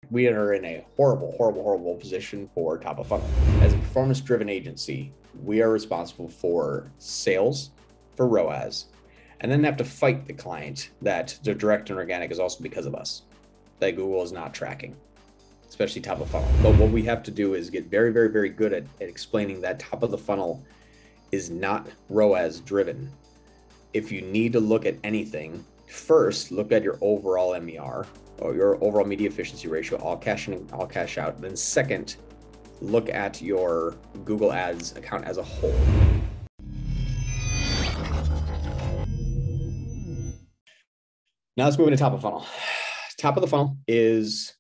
We are in a horrible position for top of funnel. As a performance-driven agency, we are responsible for sales, for ROAS, and then have to fight the client that the direct and organic is also because of us, that Google is not tracking, especially top of funnel. But what we have to do is get very good at explaining that top of the funnel is not ROAS driven. If you need to look at anything, first look at your overall MER or your overall media efficiency ratio, all cash in, all cash out. Then second, look at your Google Ads account as a whole. Now let's move into top of funnel. Top of the funnel is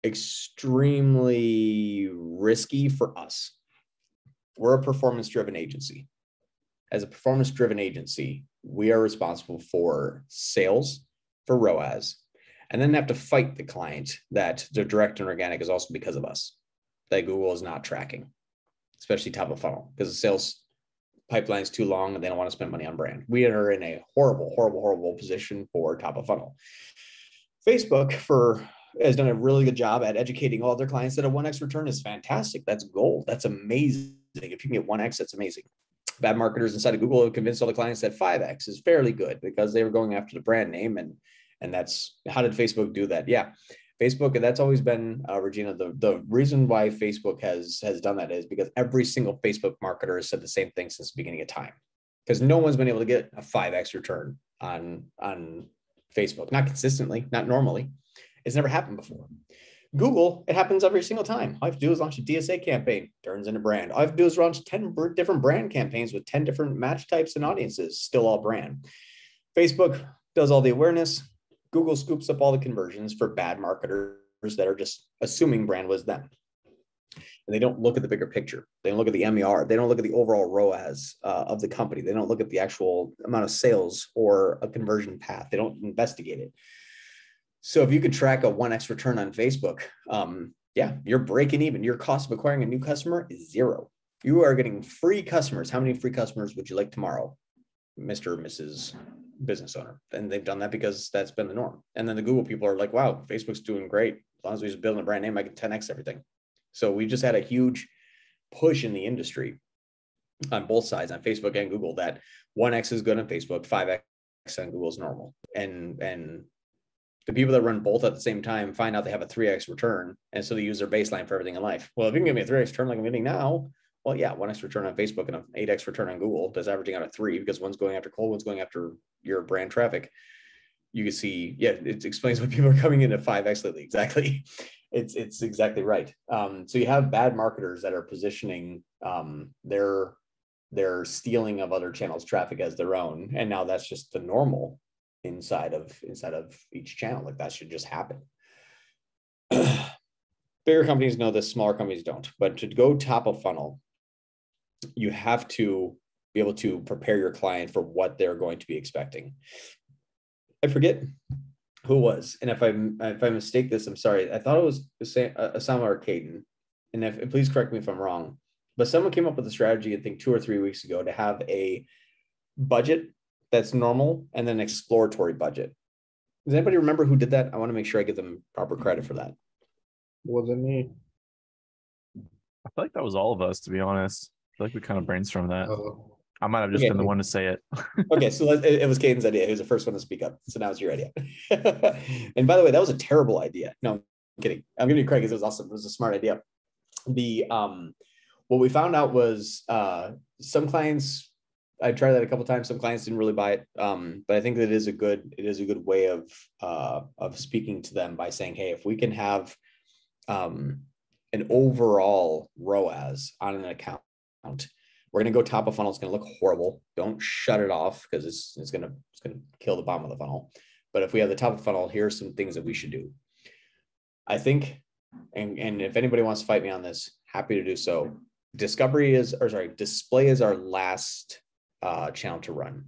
extremely risky for us. We're a performance-driven agency. As a performance-driven agency, we are responsible for sales, for ROAS, and then have to fight the client that the direct and organic is also because of us, that Google is not tracking, especially top of funnel, because the sales pipeline is too long and they don't want to spend money on brand. We are in a horrible position for top of funnel. Facebook has done a really good job at educating all their clients that a 1x return is fantastic. That's gold. That's amazing. If you can get 1x, that's amazing. Bad marketers inside of Google have convinced all the clients that 5x is fairly good because they were going after the brand name. And that's, how did Facebook do that? Yeah, Facebook, and that's always been, Regina, the reason why Facebook has done that is because every single Facebook marketer has said the same thing since the beginning of time. Because no one's been able to get a 5x return on Facebook, not consistently, not normally. It's never happened before. Google, it happens every single time. All I have to do is launch a DSA campaign, turns into brand. All I have to do is launch 10 different brand campaigns with 10 different match types and audiences, still all brand. Facebook does all the awareness. Google scoops up all the conversions for bad marketers that are just assuming brand was them. And they don't look at the bigger picture. They don't look at the MER. They don't look at the overall ROAS of the company. They don't look at the actual amount of sales or a conversion path. They don't investigate it. So if you could track a 1x return on Facebook, yeah, you're breaking even. Your cost of acquiring a new customer is zero. You are getting free customers. How many free customers would you like tomorrow, Mr. or Mrs. business owner? And they've done that because that's been the norm. And then the Google people are like, wow, Facebook's doing great. As long as we just build a brand name, I can 10x everything. So we just had a huge push in the industry on both sides, on Facebook and Google, that 1x is good on Facebook, 5x on Google is normal. And the people that run both at the same time find out they have a 3x return. And so they use their baseline for everything in life. Well, if you can give me a 3x return like I'm getting now, well, yeah, 1x return on Facebook and an 8x return on Google does averaging out of 3 because one's going after cold, one's going after your brand traffic. You can see, yeah, it explains why people are coming in at 5x lately. Exactly. It's exactly right. So you have bad marketers that are positioning their stealing of other channels' traffic as their own. And now that's just the normal inside of each channel. Like that should just happen. Bigger companies know this, smaller companies don't. But to go top of funnel, you have to be able to prepare your client for what they're going to be expecting. I forget who it was, and if I mistake this, I'm sorry. I thought it was Osama or Caden, and please correct me if I'm wrong. But someone came up with a strategy, I think 2 or 3 weeks ago, to have a budget that's normal and then exploratory budget. Does anybody remember who did that? I want to make sure I give them proper credit for that. Wasn't me. I feel like that was all of us, to be honest. I feel like we kind of brainstormed that. I might have just Okay. been the one to say it. Okay, so it was Caden's idea. He was the first one to speak up. So now it's your idea. And by the way, that was a terrible idea. No, I'm kidding. I'm giving you credit because it was awesome. It was a smart idea. What we found out was some clients, I tried that a couple of times. Some clients didn't really buy it, but I think that it is a good way of speaking to them by saying, hey, if we can have an overall ROAS on an account, we're going to go top of funnel. It's going to look horrible. Don't shut it off because it's going to kill the bottom of the funnel. But if we have the top of the funnel, here's some things that we should do. I think, and if anybody wants to fight me on this, happy to do so. Display is our last channel to run.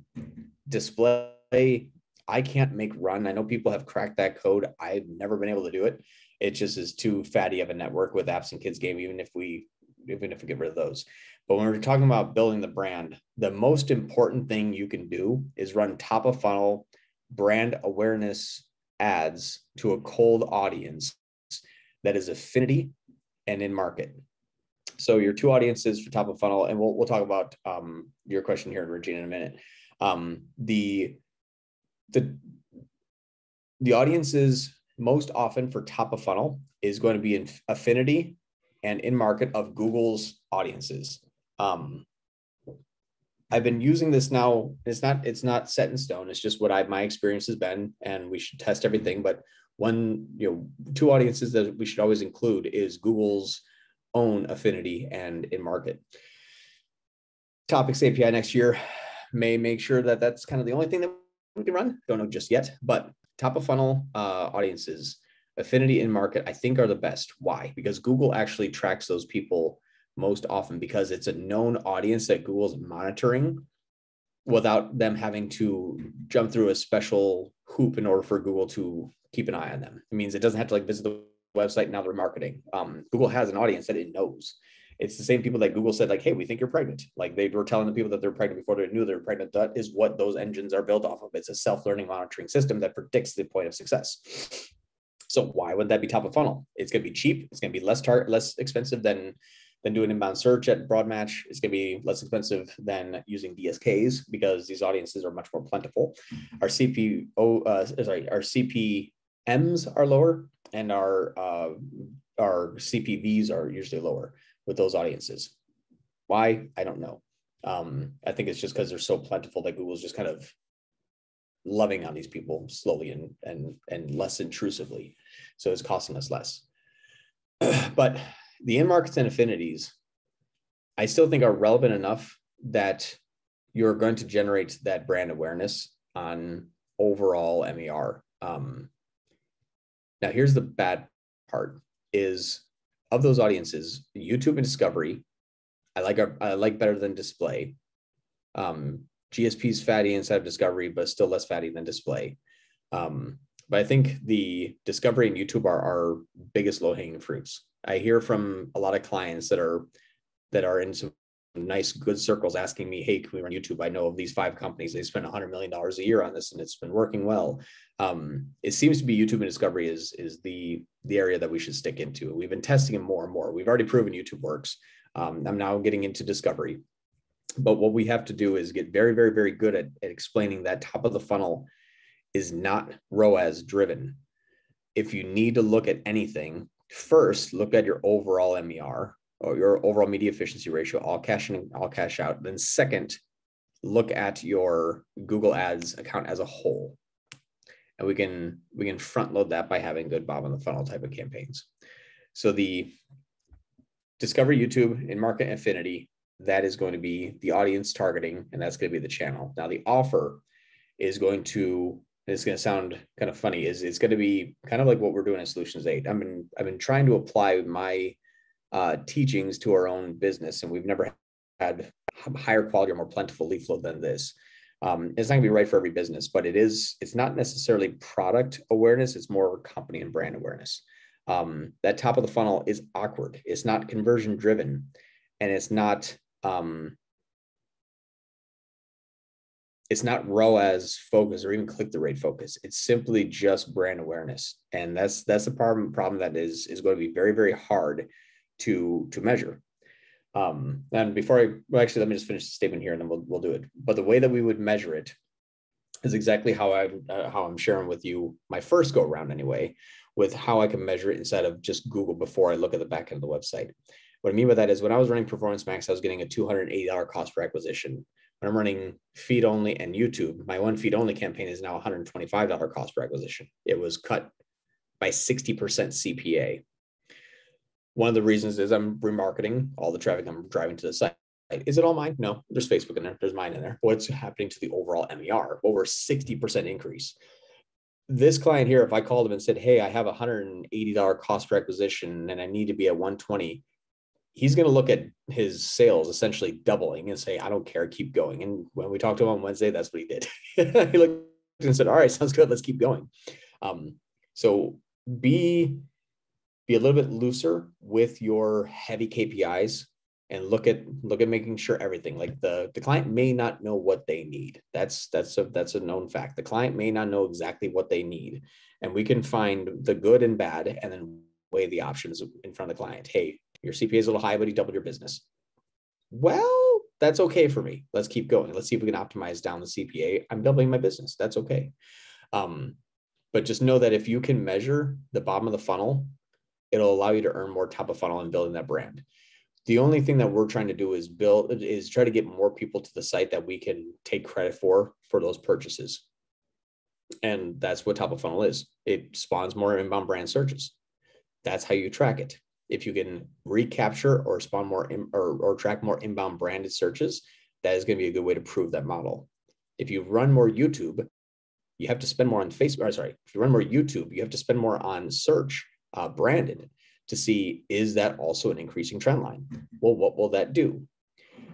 Display, I can't make run. I know people have cracked that code. I've never been able to do it. It just is too fatty of a network with apps and kids game, even if we get rid of those. But when we're talking about building the brand, the most important thing you can do is run top of funnel brand awareness ads to a cold audience that is affinity and in market. So your two audiences for top of funnel, and we'll talk about your question here, Regina, in a minute. The audiences most often for top of funnel is going to be in affinity and in market of Google's audiences. I've been using this now. It's not set in stone. It's just what my experience has been, and we should test everything. But two audiences that we should always include is Google's own affinity and in market. Topics API next year may make sure that that's kind of the only thing that we can run. Don't know just yet, but top of funnel audiences, affinity in market, I think are the best. Why? Because Google actually tracks those people most often because it's a known audience that Google's monitoring without them having to jump through a special hoop in order for Google to keep an eye on them. It means it doesn't have to visit the website. Now they're marketing. Google has an audience that it knows. It's the same people that Google said, hey, we think you're pregnant. They were telling the people that they're pregnant before they knew they were pregnant. That is what those engines are built off of. It's a self-learning monitoring system that predicts the point of success. So why would that be top of funnel? It's going to be cheap. It's going to be less expensive than doing inbound search at Broadmatch. It's going to be less expensive than using DSKs because these audiences are much more plentiful. Our CPMs are lower, and our CPVs are usually lower with those audiences. Why? I don't know. I think it's just because they're so plentiful that Google's just kind of loving on these people slowly and less intrusively. So it's costing us less. But the in-markets and affinities, I still think are relevant enough that you're going to generate that brand awareness on overall MER. Now, here's the bad part is of those audiences, YouTube and discovery, I like better than display. GSP's fatty inside of discovery, but still less fatty than display. But I think the discovery and YouTube are our biggest low-hanging fruits. I hear from a lot of clients that are in some nice, good circles asking me, hey, can we run YouTube? I know of these 5 companies. They spend $100 million a year on this, and it's been working well. It seems to be YouTube and discovery is the area that we should stick into. We've been testing them more and more. We've already proven YouTube works. I'm now getting into discovery. But what we have to do is get very, very, very good at explaining that top of the funnel is not ROAS driven. If you need to look at anything, first look at your overall MER or your overall media efficiency ratio, all cash in, all cash out. Then second, look at your Google Ads account as a whole. And we can front load that by having good bottom of the funnel type of campaigns. So the discover YouTube in market affinity, that is going to be the audience targeting, and that's going to be the channel. Now the offer is going to, it's going to sound kind of funny, is it's going to be kind of like what we're doing in Solutions 8. I've been trying to apply my teachings to our own business, and we've never had higher quality or more plentiful lead flow than this. It's not going to be right for every business, but it's not necessarily product awareness. It's more company and brand awareness. That top of the funnel is awkward. It's not conversion driven, and it's not ROAS focus or even click the rate focus. It's simply just brand awareness. And that's the problem that is going to be very, very hard to measure. And before let me just finish the statement here and then we'll do it. But the way that we would measure it is exactly how I'm sharing with you my first go around anyway, with how I can measure it instead of just Google before I look at the back end of the website. What I mean by that is when I was running Performance Max, I was getting a $280 cost per acquisition. When I'm running feed only and YouTube, my one feed only campaign is now $125 cost per acquisition. It was cut by 60% CPA. One of the reasons is I'm remarketing all the traffic I'm driving to the site. Is it all mine? No, there's Facebook in there. There's mine in there. What's happening to the overall MER? Over 60% increase. This client here, if I called him and said, hey, I have $180 cost per acquisition and I need to be at 120, he's going to look at his sales essentially doubling and say, I don't care, keep going. And when we talked to him on Wednesday, that's what he did. He looked and said, all right, sounds good. Let's keep going. So be a little bit looser with your heavy KPIs. and look at making sure everything, like the client may not know what they need. That's a known fact. The client may not know exactly what they need, and we can find the good and bad and then weigh the options in front of the client. Hey, your CPA is a little high, but he doubled your business. Well, that's okay for me. Let's keep going. Let's see if we can optimize down the CPA. I'm doubling my business. That's okay. But just know that if you can measure the bottom of the funnel, it'll allow you to earn more top of funnel and building that brand. The only thing that we're trying to do is try to get more people to the site that we can take credit for those purchases. And that's what top of funnel is. It spawns more inbound brand searches. That's how you track it. If you can recapture or spawn more or track more inbound branded searches, that is going to be a good way to prove that model. If you run more YouTube, you have to spend more on Facebook. If you run more YouTube, you have to spend more on search branded to see, is that also an increasing trend line? Well, what will that do?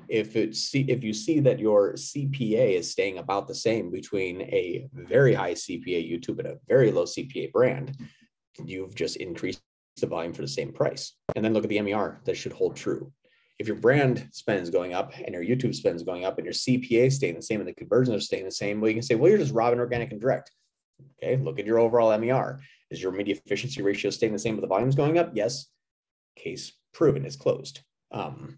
If you see that your CPA is staying about the same between a very high CPA YouTube and a very low CPA brand, you've just increased the volume for the same price. And then look at the MER. That should hold true. If your brand spend is going up and your YouTube spend is going up and your CPA is staying the same and the conversions are staying the same, well, you can say, well, you're just robbing organic and direct. Okay, look at your overall MER. Is your media efficiency ratio staying the same but the volume's going up? Yes. Case proven, is closed. I'm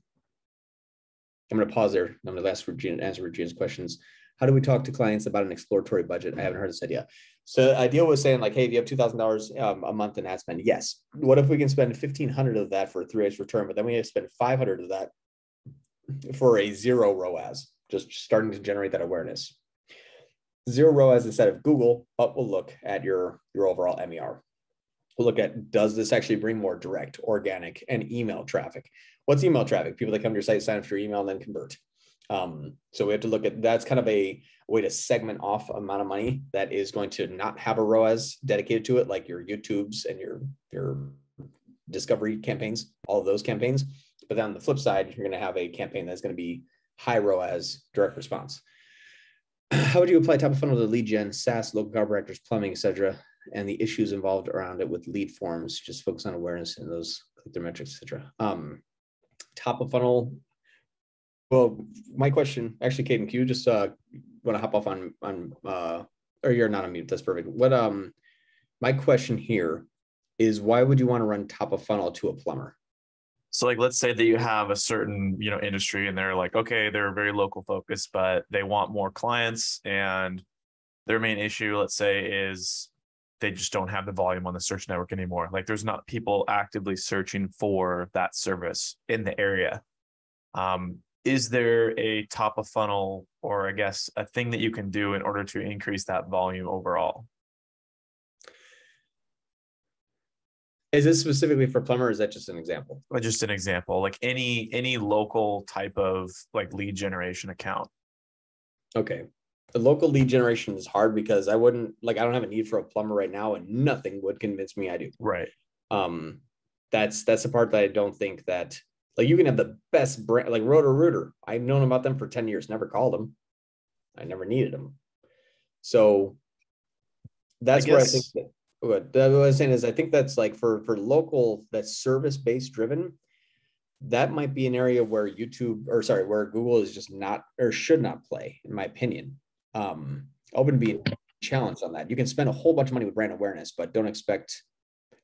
going to pause there. I'm going to answer Regina's questions. How do we talk to clients about an exploratory budget? I haven't heard this idea. So the idea was saying like, hey, do you have $2,000 a month in ad spend? Yes. What if we can spend $1,500 of that for a 3x return, but then we have to spend $500 of that for a 0 ROAS, just starting to generate that awareness. 0 ROAS instead of Google, but we'll look at your overall MER. We'll look at, does this actually bring more direct, organic, and email traffic? What's email traffic? People that come to your site, sign up for your email, and then convert. So we have to look at, that's kind of a way to segment off amount of money that is going to not have a ROAS dedicated to it, like your YouTubes and your discovery campaigns, all of those campaigns. But then on the flip side, you're going to have a campaign that's going to be high ROAS, direct response. How would you apply top of funnel to lead gen, SaaS, local chiropractors, plumbing, etc., and the issues involved around it with lead forms? Just focus on awareness and those their metrics, etc. Top of funnel. Well, my question, actually, Caden, can you just want to hop off on or you're not on mute? That's perfect. What my question here is, why would you want to run top of funnel to a plumber? So like, let's say that you have a certain, industry and they're like, okay, they're very local focused, but they want more clients and their main issue, let's say, is they just don't have the volume on the search network anymore. Like there's not people actively searching for that service in the area. Is there a top of funnel, or I guess a thing that you can do in order to increase that volume overall? Is this specifically for plumber, or is that just an example? Just an example, like any local type of like lead generation account. Okay. The local lead generation is hard because I don't have a need for a plumber right now, and nothing would convince me I do. Right. That's the part that I don't think that, like, you can have the best brand, like Roto-Rooter. I've known about them for 10 years, never called them. I never needed them. So that's where I think that, what I was saying is, I think that's like for local, that's service-based driven, that might be an area where where Google is just not, or should not play, in my opinion. Open to be challenged on that. You can spend a whole bunch of money with brand awareness, but don't expect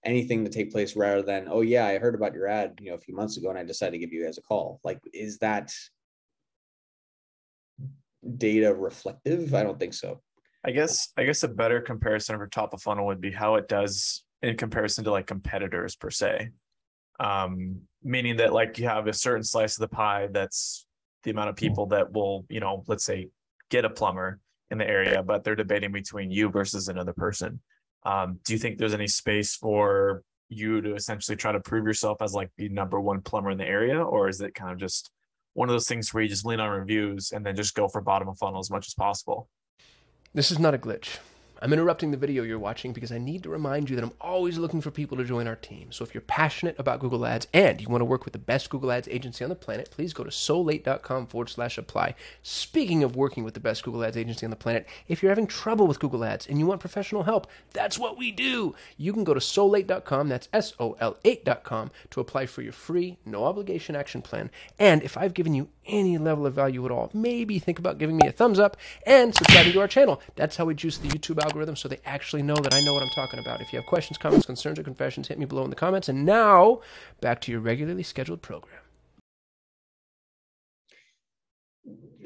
anything to take place rather than, oh yeah, I heard about your ad, a few months ago and I decided to give you guys a call. Like, is that data reflective? I don't think so. I guess a better comparison for top of funnel would be how it does in comparison to like competitors per se. Meaning that like you have a certain slice of the pie that's the amount of people that will, let's say get a plumber in the area, but they're debating between you versus another person. Do you think there's any space for you to essentially try to prove yourself as like the number one plumber in the area? Or is it kind of just one of those things where you just lean on reviews and then just go for bottom of funnel as much as possible? This is not a glitch. I'm interrupting the video you're watching because I need to remind you that I'm always looking for people to join our team. So if you're passionate about Google Ads and you want to work with the best Google Ads agency on the planet, please go to so8.com/apply. Speaking of working with the best Google Ads agency on the planet, if you're having trouble with Google Ads and you want professional help, that's what we do. You can go to so8.com, that's SOL8.com, to apply for your free, no obligation action plan. And if I've given you any level of value at all, maybe think about giving me a thumbs up and subscribing to our channel. That's how we juice the YouTube algorithm so they actually know that I know what I'm talking about. If you have questions, comments, concerns, or confessions, hit me below in the comments. And now, back to your regularly scheduled program.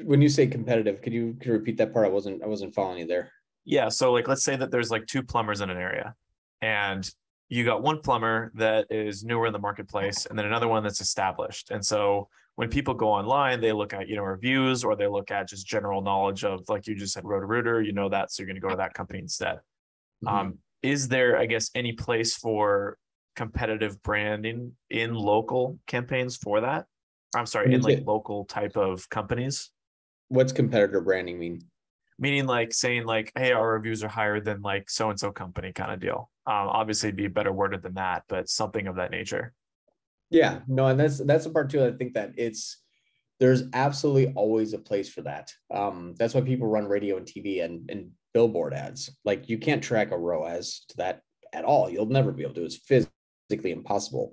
When you say competitive, could you repeat that part? I wasn't following you there. Yeah. So like, let's say that there's like 2 plumbers in an area, and you got one plumber that is newer in the marketplace and then another one that's established. And so when people go online, they look at, reviews, or they look at just general knowledge of, like you just said, Roto-Rooter, that, so you're going to go to that company instead. Mm-hmm. Is there, I guess, any place for competitive branding in local campaigns for that? I'm sorry, in like local type of companies? What's competitor branding mean? Meaning like saying like, hey, our reviews are higher than like so-and-so company kind of deal. Obviously it'd be better worded than that, but something of that nature. Yeah, no, and that's the part too. I think that there's absolutely always a place for that. That's why people run radio and TV and billboard ads. Like, you can't track a ROAS to that at all. You'll never be able to. It's physically impossible.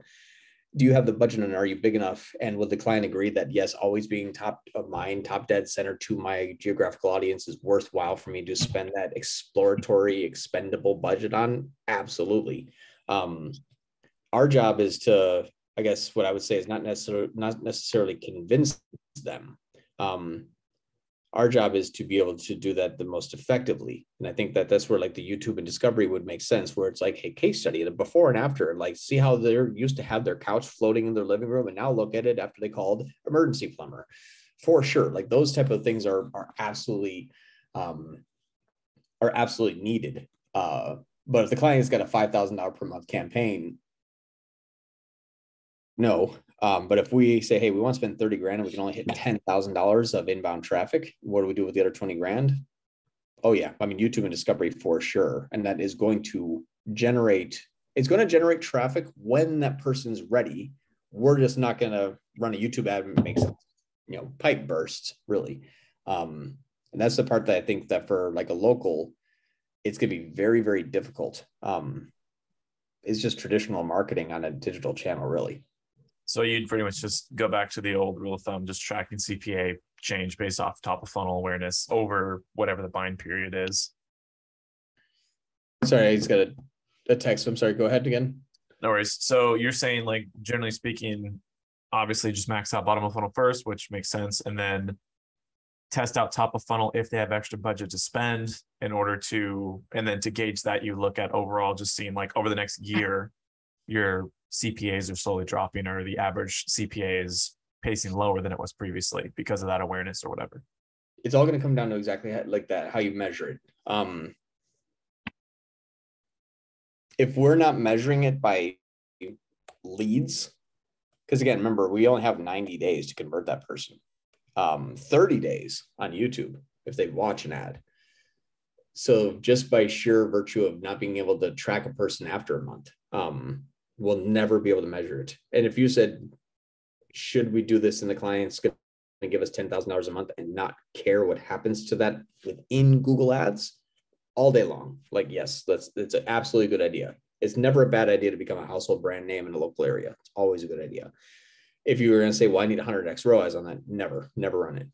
Do you have the budget, and are you big enough? And would the client agree that, yes, always being top of mind, top dead center to my geographical audience is worthwhile for me to spend that exploratory, expendable budget on? Absolutely. Our job is to, I guess what I would say is not necessarily convince them. Our job is to be able to do that the most effectively. And I think that that's where like the YouTube and discovery would make sense, where it's like, hey, case study, the before and after, like see how they're used to have their couch floating in their living room, and now look at it after they called emergency plumber. For sure. Like those type of things are absolutely needed. But if the client has got a $5,000 per month campaign, no. But if we say, hey, we want to spend 30 grand and we can only hit $10,000 of inbound traffic, what do we do with the other 20 grand? Oh yeah. I mean, YouTube and discovery for sure. And that is going to generate traffic when that person's ready. We're just not going to run a YouTube ad and make some, pipe bursts really. And that's the part that I think that for like a local, it's going to be very, very difficult. It's just traditional marketing on a digital channel, really. So you'd pretty much just go back to the old rule of thumb, just tracking CPA change based off top of funnel awareness over whatever the bind period is. Sorry, I just got a text. I'm sorry. Go ahead again. No worries. So you're saying, like, generally speaking, obviously just max out bottom of funnel first, which makes sense. And then test out top of funnel if they have extra budget to spend and then to gauge that, you look at overall, just seeing like over the next year, your CPAs are slowly dropping, or the average CPA is pacing lower than it was previously because of that awareness or whatever. It's all going to come down to exactly how you measure it. If we're not measuring it by leads, because again, remember, we only have 90 days to convert that person, 30 days on YouTube if they watch an ad. So just by sheer virtue of not being able to track a person after a month, we'll never be able to measure it. And if you said, should we do this and the client's going to give us $10,000 a month and not care what happens to that within Google Ads all day long? Like, yes, it's an absolutely good idea. It's never a bad idea to become a household brand name in a local area. It's always a good idea. If you were going to say, well, I need 100x ROAS on that, never run it.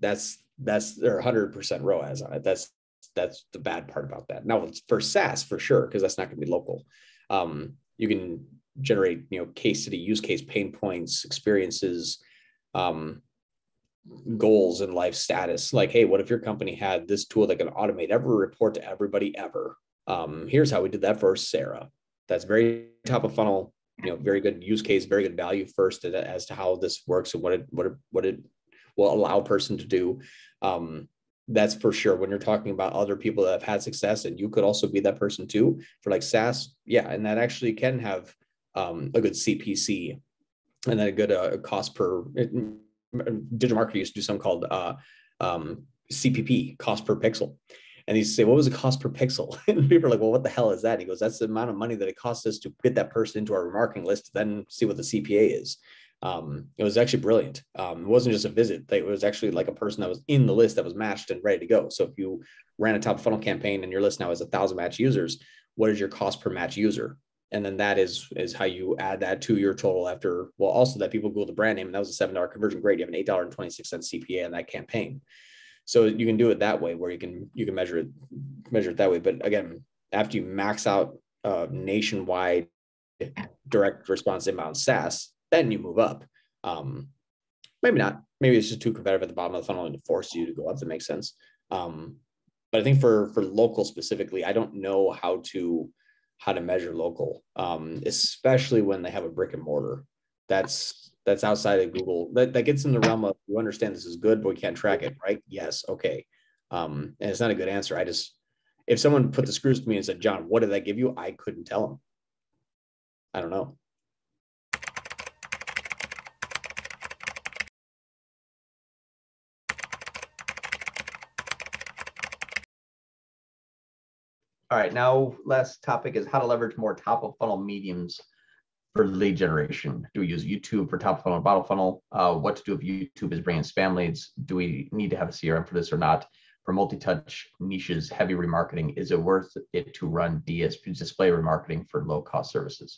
That's 100% ROAS on it. That's the bad part about that. Now, it's for SaaS for sure, because that's not going to be local. You can generate, case study, use case, pain points, experiences, goals, and life status. Like, hey, what if your company had this tool that can automate every report to everybody ever? Here's how we did that for Sarah. That's very top of funnel, very good use case, very good value first as to how this works and what it will allow a person to do. That's for sure. When you're talking about other people that have had success, and you could also be that person too for like SaaS. Yeah. And that actually can have a good CPC and then a good cost per digital marketing used to do something called CPP, cost per pixel. And he say, what was the cost per pixel? And people are like, well, what the hell is that? He goes, that's the amount of money that it costs us to get that person into our remarketing list, then see what the CPA is. It was actually brilliant. It wasn't just a visit. It was actually like a person that was in the list that was matched and ready to go. So if you ran a top funnel campaign and your list now has 1,000 match users, what is your cost per match user? And then that is how you add that to your total after, well, also that people Google the brand name, and that was a $7 conversion. Great. You have an $8.26 CPA on that campaign. So you can do it that way where you can measure it that way. But again, after you max out nationwide direct response inbound SaaS, then you move up. Maybe not. Maybe it's just too competitive at the bottom of the funnel and it forces you to go up. That makes sense. But I think for local specifically, I don't know how to measure local, especially when they have a brick and mortar. That's outside of Google. That gets in the realm of, you understand this is good, but we can't track it, right? Yes, okay. And it's not a good answer. If someone put the screws to me and said, John, what did that give you? I couldn't tell them. I don't know. All right, now last topic is how to leverage more top of funnel mediums for lead generation. Do we use YouTube for top of funnel or bottom funnel? What to do if YouTube is bringing spam leads? Do we need to have a CRM for this or not? For multi-touch niches, heavy remarketing, is it worth it to run display remarketing for low cost services?